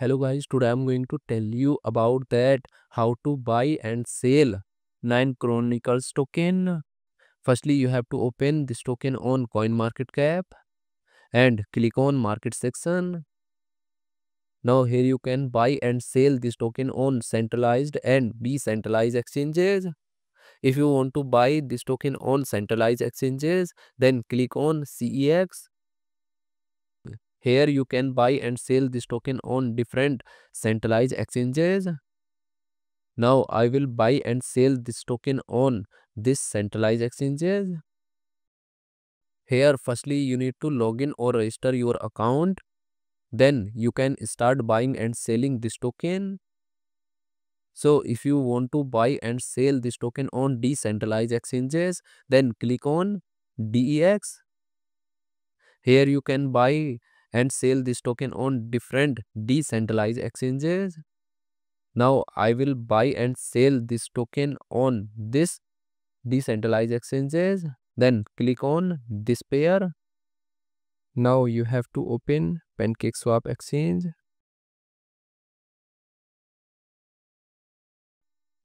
Hello guys, today I'm going to tell you about that how to buy and sell 9 Chronicles token. Firstly, you have to open this token on CoinMarketCap and click on market section. Now here you can buy and sell this token on centralized and decentralized exchanges. If you want to buy this token on centralized exchanges, then click on CEX. Here you can buy and sell this token on different centralized exchanges. Now I will buy and sell this token on this centralized exchanges. Here firstly you need to log in or register your account. Then you can start buying and selling this token. So if you want to buy and sell this token on decentralized exchanges, then click on DEX. Here you can buy and sell this token on different decentralized exchanges. Now I will buy and sell this token on this decentralized exchanges. Then click on this pair. Now you have to open PancakeSwap exchange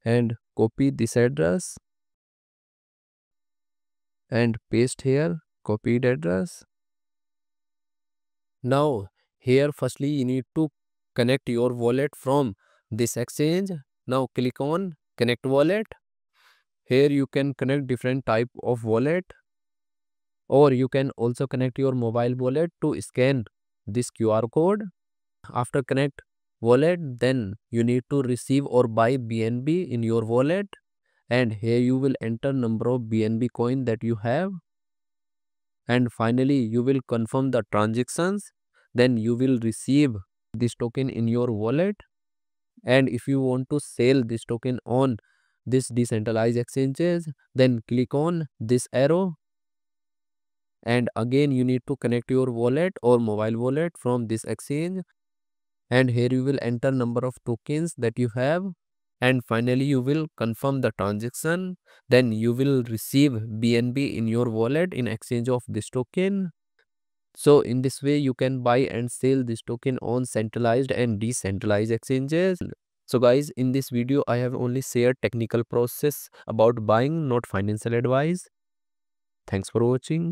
and copy this address and paste here copied address. Now here firstly you need to connect your wallet from this exchange. Now click on connect wallet. Here you can connect different type of wallet, or you can also connect your mobile wallet to scan this QR code. After connect wallet, then you need to receive or buy BNB in your wallet, and here you will enter number of BNB coin that you have, and finally you will confirm the transactions. Then you will receive this token in your wallet. And if you want to sell this token on this decentralized exchanges, then click on this arrow, and again you need to connect your wallet or mobile wallet from this exchange, and here you will enter number of tokens that you have, and finally you will confirm the transaction. Then you will receive BNB in your wallet in exchange of this token. So in this way you can buy and sell this token on centralized and decentralized exchanges. So guys, in this video I have only shared technical process about buying, not financial advice. Thanks for watching.